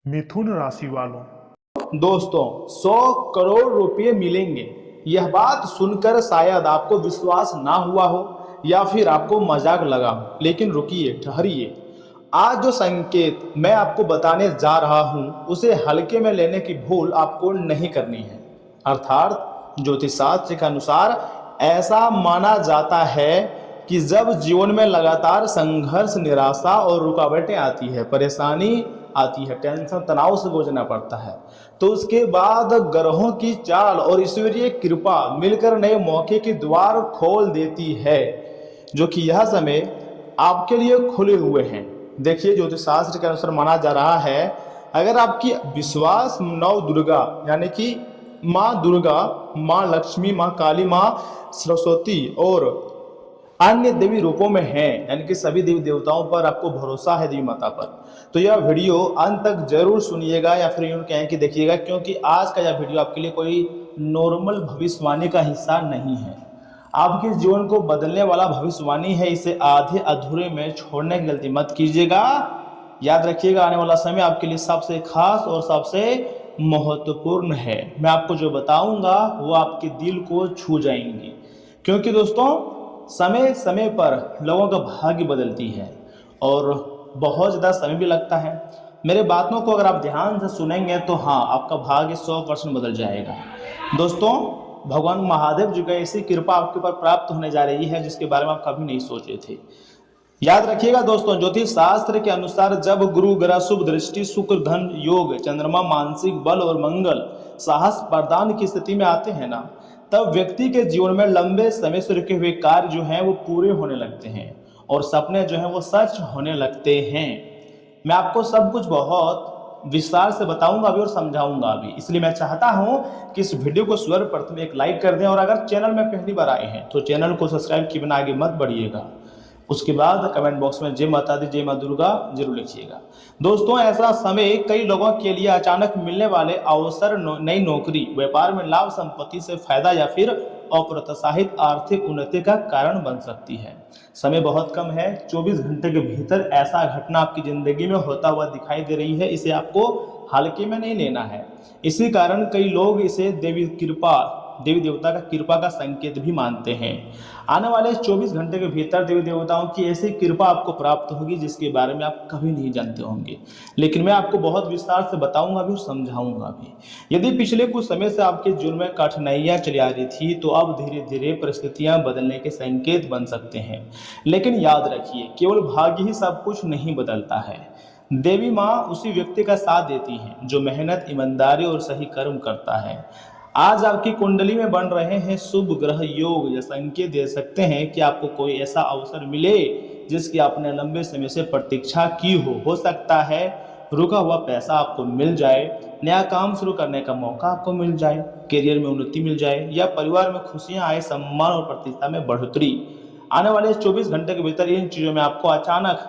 मिथुन राशि वालों, दोस्तों 100 करोड़ रुपए मिलेंगे। यह बात सुनकर शायद आपको विश्वास ना हुआ हो या फिर आपको मजाक लगा हो, लेकिन रुकिए, ठहरिए। आज जो संकेत मैं आपको बताने जा रहा हूं उसे हल्के में लेने की भूल आपको नहीं करनी है। अर्थात ज्योतिष शास्त्र के अनुसार ऐसा माना जाता है कि जब जीवन में लगातार संघर्ष, निराशा और रुकावटें आती है, परेशानी आती है, टेंशन, तनाव से गुजरना पड़ता है, तो उसके बाद ग्रहों की चाल और ईश्वरीय कृपा मिलकर नए मौके के द्वार खोल देती है, जो कि यह समय आपके लिए खुले हुए हैं। देखिए, ज्योतिष शास्त्र के अनुसार माना जा रहा है, अगर आपकी विश्वास नौ दुर्गा यानी कि माँ दुर्गा, माँ लक्ष्मी, माँ काली, माँ सरस्वती और अन्य देवी रूपों में है, यानी कि सभी देवी देवताओं पर आपको भरोसा है, देवी माता पर, तो यह वीडियो अंत तक जरूर सुनिएगा या फिर यूं कहें कि देखिएगा, क्योंकि आज का यह वीडियो आपके लिए कोई नॉर्मल भविष्यवाणी का हिस्सा नहीं है। आपके जीवन को बदलने वाला भविष्यवाणी है। इसे आधे अधूरे में छोड़ने की गलती मत कीजिएगा। याद रखिएगा, आने वाला समय आपके लिए सबसे खास और सबसे महत्वपूर्ण है। मैं आपको जो बताऊंगा वो आपके दिल को छू जाएंगी, क्योंकि दोस्तों समय समय पर लोगों का भाग्य बदलती है और बहुत ज़्यादा समय भी लगता है। मेरे बातों को अगर आप ध्यान से सुनेंगे तो हाँ, आपका भाग्य 100% बदल जाएगा। दोस्तों, भगवान महादेव जी की ऐसी कृपा आपके ऊपर प्राप्त होने जा रही है जिसके बारे में आप कभी नहीं सोचे थे। याद रखिएगा दोस्तों, ज्योतिष शास्त्र के अनुसार जब गुरु ग्रह शुभ दृष्टि, शुक्र धन योग, चंद्रमा मानसिक बल और मंगल साहस प्रदान की स्थिति में आते हैं ना, तब व्यक्ति के जीवन में लंबे समय से रुके हुए कार्य जो हैं वो पूरे होने लगते हैं और सपने जो हैं वो सच होने लगते हैं। मैं आपको सब कुछ बहुत विस्तार से बताऊंगा अभी और समझाऊंगा अभी, इसलिए मैं चाहता हूं कि इस वीडियो को सर्वप्रथम एक लाइक कर दें और अगर चैनल में पहली बार आए हैं तो चैनल को सब्सक्राइब किए बिना आगे मत बढ़िएगा। उसके बाद कमेंट बॉक्स में जय माता दी, जय माँ दुर्गा जरूर लिखिएगा। दोस्तों, ऐसा समय कई लोगों के लिए अचानक मिलने वाले अवसर, नई नौकरी, व्यापार में लाभ, संपत्ति से फायदा या फिर अप्रत्याशित आर्थिक उन्नति का कारण बन सकती है। समय बहुत कम है, 24 घंटे के भीतर ऐसा घटना आपकी जिंदगी में होता हुआ दिखाई दे रही है। इसे आपको हल्के में नहीं लेना है। इसी कारण कई लोग इसे देवी देवता का कृपा का संकेत भी मानते हैं। आने वाले 24 घंटे के भीतर देवी देवताओं की ऐसी कृपा आपको प्राप्त होगी जिसके बारे में आप कभी नहीं जानते होंगे, लेकिन मैं आपको बहुत विस्तार से बताऊंगा भी और समझाऊंगा भी। यदि पिछले कुछ समय से आपके जीवन में कठिनाइयां चली आ रही थी तो अब धीरे धीरे परिस्थितियां बदलने के संकेत बन सकते हैं। लेकिन याद रखिए, केवल भाग्य ही सब कुछ नहीं बदलता है। देवी माँ उसी व्यक्ति का साथ देती हैं जो मेहनत, ईमानदारी और सही कर्म करता है। आज आपकी कुंडली में बन रहे हैं शुभ ग्रह योग या संकेत दे सकते हैं कि आपको कोई ऐसा अवसर मिले जिसकी आपने लंबे समय से प्रतीक्षा की हो सकता है रुका हुआ पैसा आपको मिल जाए, नया काम शुरू करने का मौका आपको मिल जाए, करियर में उन्नति मिल जाए या परिवार में खुशियां आए, सम्मान और प्रतिष्ठा में बढ़ोतरी। आने वाले 24 घंटे के भीतर इन चीज़ों में आपको अचानक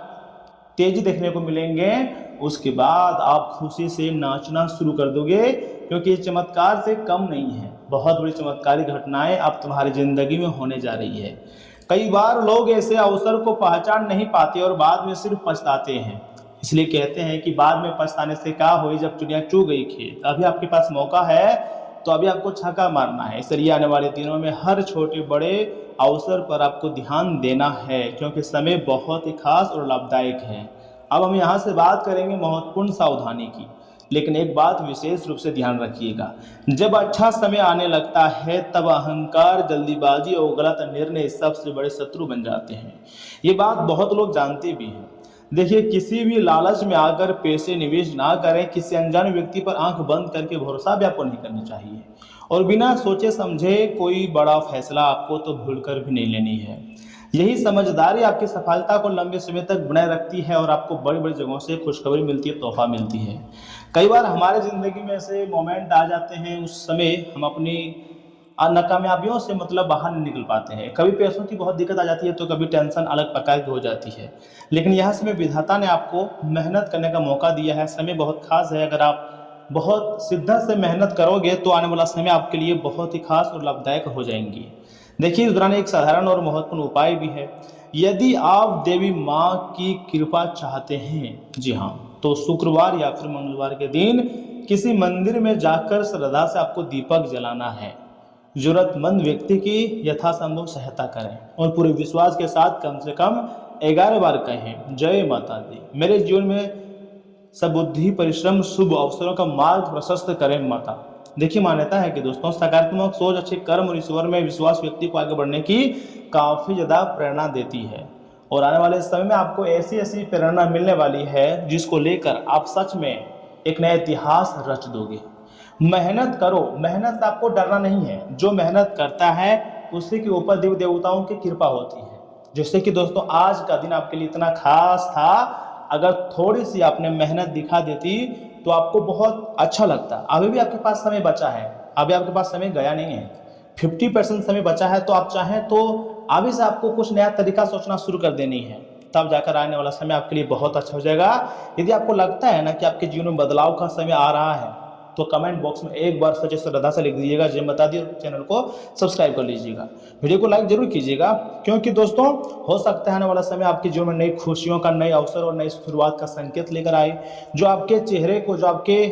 तेजी देखने को मिलेंगे। उसके बाद आप खुशी से नाचना शुरू कर दोगे, क्योंकि ये चमत्कार से कम नहीं है। बहुत बड़ी चमत्कारी घटनाएं अब तुम्हारी जिंदगी में होने जा रही है। कई बार लोग ऐसे अवसर को पहचान नहीं पाते और बाद में सिर्फ पछताते हैं। इसलिए कहते हैं कि बाद में पछताने से क्या हुई, जब चिड़िया चुग गई खेत। अभी आपके पास मौका है तो अभी आपको छक्का मारना है। इसलिए आने वाले दिनों में हर छोटे बड़े अवसर पर आपको ध्यान देना है, क्योंकि समय बहुत ही खास और लाभदायक है। अब हम यहाँ से बात करेंगे महत्वपूर्ण सावधानी की, लेकिन एक बात विशेष रूप से ध्यान रखिएगा। जब अच्छा समय आने लगता है तब अहंकार, जल्दीबाजी और गलत निर्णय सबसे बड़े शत्रु बन जाते हैं। ये बात बहुत लोग जानते भी हैं। देखिए, किसी भी लालच में आकर पैसे निवेश ना करें। किसी अनजान व्यक्ति पर आंख बंद करके भरोसा भी आपको नहीं करनी चाहिए और बिना सोचे समझे कोई बड़ा फैसला आपको तो भूलकर भी नहीं लेनी है। यही समझदारी आपकी सफलता को लंबे समय तक बनाए रखती है और आपको बड़ी बड़ी जगहों से खुशखबरी मिलती है, तोहफा मिलती है। कई बार हमारे ज़िंदगी में ऐसे मोमेंट आ जाते हैं, उस समय हम अपनी नाकामयाबियों से बाहर नहीं निकल पाते हैं। कभी पैसों की बहुत दिक्कत आ जाती है तो कभी टेंशन अलग प्रकार की हो जाती है। लेकिन यह समय विधाता ने आपको मेहनत करने का मौका दिया है। समय बहुत खास है। अगर आप बहुत शिद्दत से मेहनत करोगे तो आने वाला समय आपके लिए बहुत ही खास और लाभदायक हो जाएंगी। देखिए, इस दौरान एक साधारण और महत्वपूर्ण उपाय भी है। यदि आप देवी माँ की कृपा चाहते हैं, जी हाँ, तो शुक्रवार या फिर मंगलवार के दिन किसी मंदिर में जाकर श्रद्धा से आपको दीपक जलाना है। जरूरतमंद व्यक्ति की यथासंभव सहायता करें और पूरे विश्वास के साथ कम से कम 11 बार कहें, जय माता दी। मेरे जीवन में सबुद्धि, परिश्रम, शुभ अवसरों का मार्ग प्रशस्त करें माता। देखिए, मान्यता है कि दोस्तों सकारात्मक सोच, अच्छे कर्म और ईश्वर में विश्वास व्यक्ति को आगे बढ़ने की काफ़ी ज़्यादा प्रेरणा देती है। और आने वाले समय में आपको ऐसी ऐसी प्रेरणा मिलने वाली है जिसको लेकर आप सच में एक नया इतिहास रच दोगे। मेहनत करो, मेहनत से आपको डरना नहीं है। जो मेहनत करता है उसी के ऊपर देवी देवताओं की कृपा होती है। जैसे कि दोस्तों आज का दिन आपके लिए इतना खास था, अगर थोड़ी सी आपने मेहनत दिखा देती तो आपको बहुत अच्छा लगता। अभी भी आपके पास समय बचा है, अभी आपके पास समय गया नहीं है, 50% समय बचा है। तो आप चाहें तो अभी से आपको कुछ नया तरीका सोचना शुरू कर देनी है, तब जाकर आने वाला समय आपके लिए बहुत अच्छा हो जाएगा। यदि आपको लगता है ना कि आपके जीवन में बदलाव का समय आ रहा है तो कमेंट बॉक्स में एक बार सच श्रद्धा से लिख दीजिएगा, जय माता दी। चैनल को सब्सक्राइब कर लीजिएगा, वीडियो को लाइक जरूर कीजिएगा, क्योंकि दोस्तों हो सकता है आने वाला समय आपके जीवन में नई खुशियों का, नए अवसर और नई शुरुआत का संकेत लेकर आए, जो आपके चेहरे को, जो आपके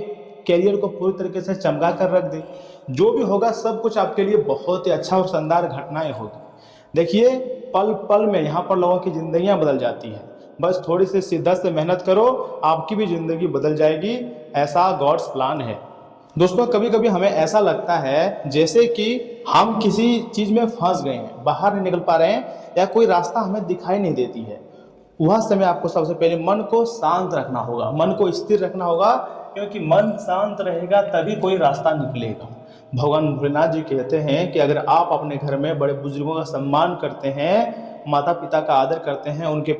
कैरियर को पूरी तरीके से चमका कर रख दे। जो भी होगा सब कुछ आपके लिए बहुत ही अच्छा और शानदार घटनाएं होगी। देखिए, पल पल में यहाँ पर लोगों की जिंदगियां बदल जाती है। बस थोड़ी सी शिद्दत से मेहनत करो, आपकी भी जिंदगी बदल जाएगी। ऐसा गॉड्स प्लान है। दोस्तों कभी कभी हमें ऐसा लगता है जैसे कि हम किसी चीज़ में फंस गए हैं, बाहर नहीं निकल पा रहे हैं, या कोई रास्ता हमें दिखाई नहीं देती है। वह समय आपको सबसे पहले मन को शांत रखना होगा, मन को स्थिर रखना होगा, क्योंकि मन शांत रहेगा तभी कोई रास्ता निकलेगा। भगवान भोलेनाथ जी कहते हैं कि अगर आप अपने घर में बड़े बुजुर्गों का सम्मान करते हैं, माता पिता का आदर करते हैं, उनके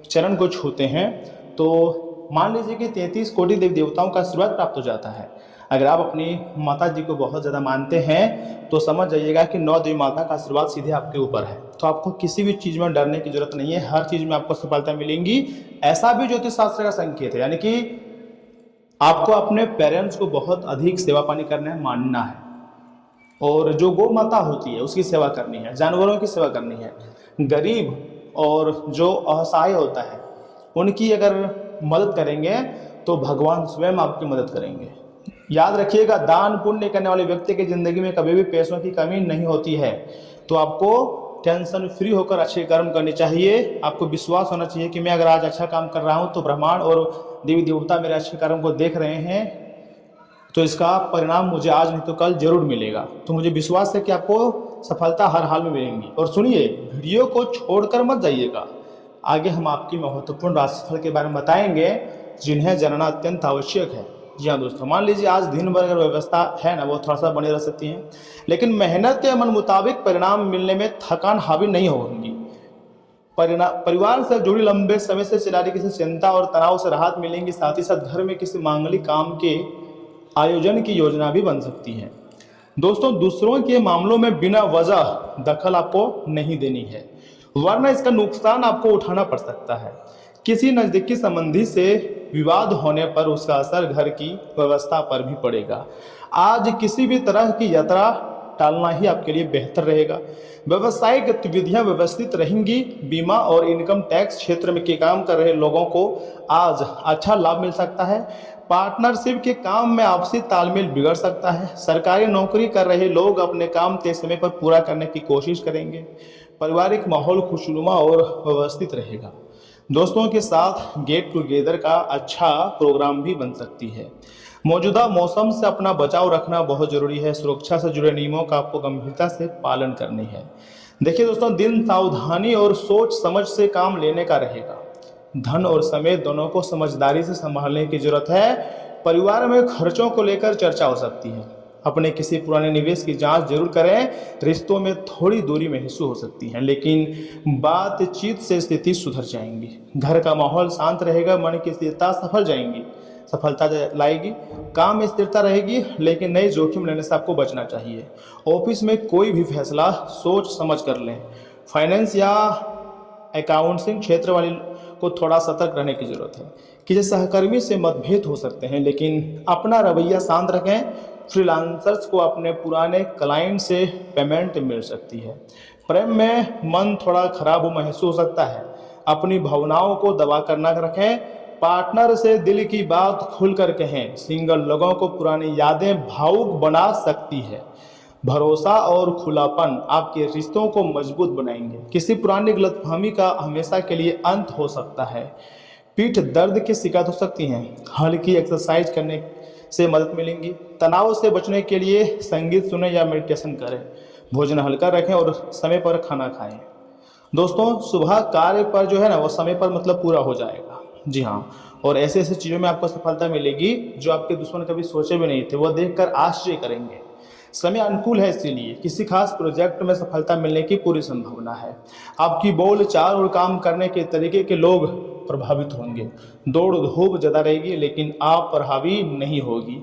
चरण को छूते हैं, तो मान लीजिए कि 33 कोटि देवी देवताओं का आशीर्वाद प्राप्त हो जाता है। अगर आप अपनी माता जी को बहुत ज़्यादा मानते हैं तो समझ जाइएगा कि 9 देवी माता का आशीर्वाद सीधे आपके ऊपर है। तो आपको किसी भी चीज़ में डरने की जरूरत नहीं है, हर चीज़ में आपको सफलता मिलेंगी। ऐसा भी ज्योतिष शास्त्र का संकेत है, यानी कि आपको अपने पेरेंट्स को बहुत अधिक सेवा पानी करना है, मानना है, और जो गौ माता होती है उसकी सेवा करनी है, जानवरों की सेवा करनी है, गरीब और जो असहाय होता है उनकी अगर मदद करेंगे तो भगवान स्वयं आपकी मदद करेंगे। याद रखिएगा, दान पुण्य करने वाले व्यक्ति की जिंदगी में कभी भी पैसों की कमी नहीं होती है। तो आपको टेंशन फ्री होकर अच्छे कर्म करने चाहिए। आपको विश्वास होना चाहिए कि मैं अगर आज अच्छा काम कर रहा हूं तो ब्रह्मांड और देवी देवता मेरे अच्छे कर्म को देख रहे हैं, तो इसका परिणाम मुझे आज नहीं तो कल जरूर मिलेगा। तो मुझे विश्वास है कि आपको सफलता हर हाल में मिलेंगी। और सुनिए, वीडियो को छोड़कर मत जाइएगा, आगे हम आपकी महत्वपूर्ण राशिफल के बारे में बताएंगे जिन्हें जानना अत्यंत आवश्यक है। जी हाँ दोस्तों, मान लीजिए आज दिन भर अगर व्यवस्था है ना, वो थोड़ा सा बनी रह सकती है, लेकिन मेहनत के मन मुताबिक परिणाम मिलने में थकान हावी नहीं होगी। परिवार से जुड़ी लंबे समय से चला रही किसी चिंता और तनाव से राहत मिलेंगी। साथ ही साथ घर में किसी मांगलिक काम के आयोजन की योजना भी बन सकती है। दोस्तों, दूसरों के मामलों में बिना वजह दखल आपको नहीं देनी है, वरना इसका नुकसान आपको उठाना पड़ सकता है। किसी नज़दीकी संबंधी से विवाद होने पर उसका असर घर की व्यवस्था पर भी पड़ेगा। आज किसी भी तरह की यात्रा टालना ही आपके लिए बेहतर रहेगा। व्यवसायिक गतिविधियां व्यवस्थित रहेंगी। बीमा और इनकम टैक्स क्षेत्र में के काम कर रहे लोगों को आज अच्छा लाभ मिल सकता है। पार्टनरशिप के काम में आपसी तालमेल बिगड़ सकता है। सरकारी नौकरी कर रहे लोग अपने काम तय समय पर पूरा करने की कोशिश करेंगे। पारिवारिक माहौल खुशनुमा और व्यवस्थित रहेगा। दोस्तों के साथ गेट टुगेदर का अच्छा प्रोग्राम भी बन सकती है। मौजूदा मौसम से अपना बचाव रखना बहुत जरूरी है। सुरक्षा से जुड़े नियमों का आपको गंभीरता से पालन करनी है। देखिए दोस्तों, दिन सावधानी और सोच समझ से काम लेने का रहेगा। धन और समय दोनों को समझदारी से संभालने की जरूरत है। परिवार में खर्चों को लेकर चर्चा हो सकती है। अपने किसी पुराने निवेश की जांच जरूर करें। रिश्तों में थोड़ी दूरी महसूस हो सकती है, लेकिन बातचीत से स्थिति सुधर जाएंगी। घर का माहौल शांत रहेगा। मन की स्थिरता सफलता लाएगी। काम में स्थिरता रहेगी, लेकिन नए जोखिम लेने से आपको बचना चाहिए। ऑफिस में कोई भी फैसला सोच समझ कर लें। फाइनेंस या अकाउंटिंग क्षेत्र वाले को थोड़ा सतर्क रहने की जरूरत है। किसी सहकर्मी से मतभेद हो सकते हैं, लेकिन अपना रवैया शांत रखें। फ्रीलांसर्स को अपने पुराने क्लाइंट से पेमेंट मिल सकती है। प्रेम में मन थोड़ा खराब हो महसूस हो सकता है। अपनी भावनाओं को दबा कर न रखें। पार्टनर से दिल की बात खुलकर कहें। सिंगल लोगों को पुरानी यादें भावुक बना सकती है। भरोसा और खुलापन आपके रिश्तों को मजबूत बनाएंगे। किसी पुरानी गलतफहमी का हमेशा के लिए अंत हो सकता है। पीठ दर्द की शिकायत हो सकती हैं, हल्की एक्सरसाइज करने से मदद मिलेंगी। तनाव से बचने के लिए संगीत सुनें या मेडिटेशन करें। भोजन हल्का रखें और समय पर खाना खाएं। दोस्तों, सुबह कार्य पर जो है ना वो समय पर मतलब पूरा हो जाएगा। जी हाँ, और ऐसे ऐसे चीज़ों में आपको सफलता मिलेगी जो आपके दुश्मन कभी सोचे भी नहीं थे, वो देखकर आश्चर्य करेंगे। समय अनुकूल है, इसीलिए किसी खास प्रोजेक्ट में सफलता मिलने की पूरी संभावना है। आपकी बोल चाल और काम करने के तरीके के लोग प्रभावित होंगे। दौड़ धूप ज़्यादा रहेगी लेकिन आप पर हावी नहीं होगी।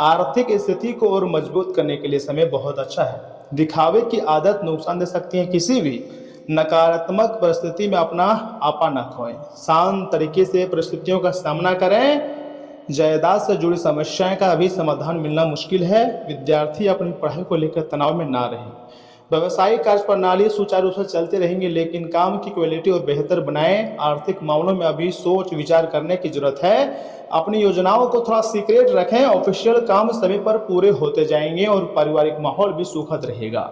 आर्थिक स्थिति को और मजबूत करने के लिए समय बहुत अच्छा है। दिखावे की आदत नुकसान दे सकती है। किसी भी नकारात्मक परिस्थिति में अपना आपा न खोएं। शांत तरीके से परिस्थितियों का सामना करें। जायदाद से जुड़ी समस्याएं का अभी समाधान मिलना मुश्किल है। विद्यार्थी अपनी पढ़ाई को लेकर तनाव में ना रहें। व्यवसायिक कार्य प्रणाली सुचारू रूप से चलते रहेंगे लेकिन काम की क्वालिटी और बेहतर बनाएं। आर्थिक मामलों में अभी सोच विचार करने की जरूरत है। अपनी योजनाओं को थोड़ा सीक्रेट रखें। ऑफिशियल काम समय पर पूरे होते जाएंगे और पारिवारिक माहौल भी सुखद रहेगा।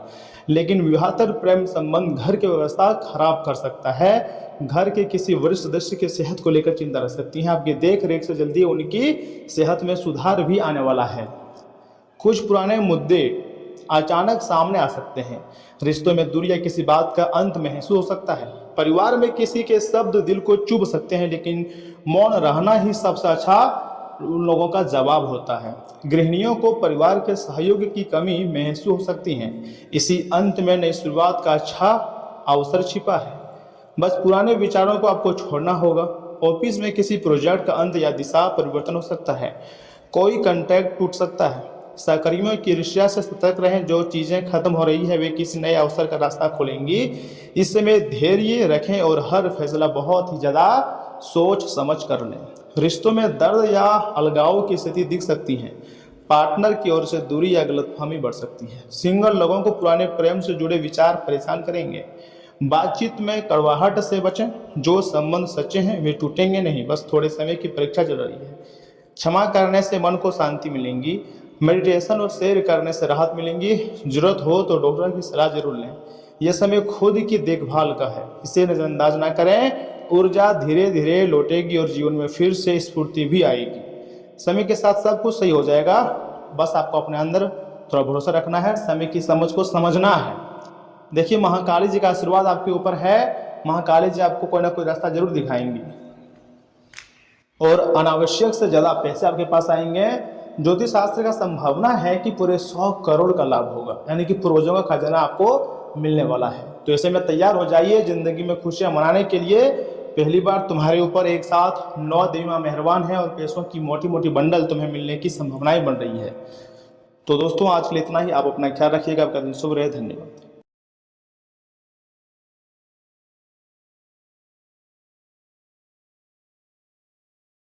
लेकिन विवाहेतर प्रेम संबंध घर की व्यवस्था खराब कर सकता है। घर के किसी वरिष्ठ सदस्य की सेहत को लेकर चिंता रह सकती है। आपकी देख रेख से जल्दी उनकी सेहत में सुधार भी आने वाला है। कुछ पुराने मुद्दे अचानक सामने आ सकते हैं। रिश्तों में दूरी या किसी बात का अंत महसूस हो सकता है। परिवार में किसी के शब्द दिल को चुभ सकते हैं लेकिन मौन रहना ही सबसे अच्छा उन लोगों का जवाब होता है। गृहिणियों को परिवार के सहयोग की कमी महसूस हो सकती है। इसी अंत में नई शुरुआत का अच्छा अवसर छिपा है। बस पुराने विचारों को आपको छोड़ना होगा। ऑफिस में किसी प्रोजेक्ट का अंत या दिशा परिवर्तन हो सकता है। कोई कॉन्ट्रैक्ट टूट सकता है। सहकर्मियों की ईर्ष्या से सतर्क रहें। जो चीज़ें खत्म हो रही है वे किसी नए अवसर का रास्ता खोलेंगी। इस समय धैर्य रखें और हर फैसला बहुत ही ज़्यादा सोच समझ कर लें। रिश्तों में दर्द या अलगाव की स्थिति दिख सकती है। पार्टनर की ओर से दूरी या गलतफहमी बढ़ सकती है। सिंगल लोगों को पुराने प्रेम से जुड़े विचार परेशान करेंगे। बातचीत में कड़वाहट से बचें। जो संबंध सच्चे हैं वे टूटेंगे नहीं, बस थोड़े समय की परीक्षा चल रही है। क्षमा करने से मन को शांति मिलेंगी। मेडिटेशन और सैर करने से राहत मिलेंगी। जरूरत हो तो डॉक्टर की सलाह जरूर लें। यह समय खुद की देखभाल का है, इसे नजरअंदाज ना करें। ऊर्जा धीरे धीरे लौटेगी और जीवन में फिर से स्फूर्ति भी आएगी। समय के साथ सब कुछ सही हो जाएगा। बस आपको अपने अंदर थोड़ा भरोसा रखना है, समय की समझ को समझना है। देखिए, महाकाली जी का आशीर्वाद आपके ऊपर है। महाकाली जी आपको कोई ना कोई रास्ता जरूर दिखाएंगी और अनावश्यक से ज़्यादा पैसे आपके पास आएंगे। ज्योतिष शास्त्र का संभावना है कि पूरे 100 करोड़ का लाभ होगा, यानी कि पूर्वजों का खजाना आपको मिलने वाला है। तो ऐसे में तैयार हो जाइए जिंदगी में खुशियां मनाने के लिए। पहली बार तुम्हारे ऊपर एक साथ 9 देवी मां मेहरबान है और पैसों की मोटी मोटी बंडल तुम्हें मिलने की संभावनाएं बन रही है। तो दोस्तों, आज के लिए इतना ही। आप अपना ख्याल रखिएगा। आपका दिन शुभ रहे। धन्यवाद।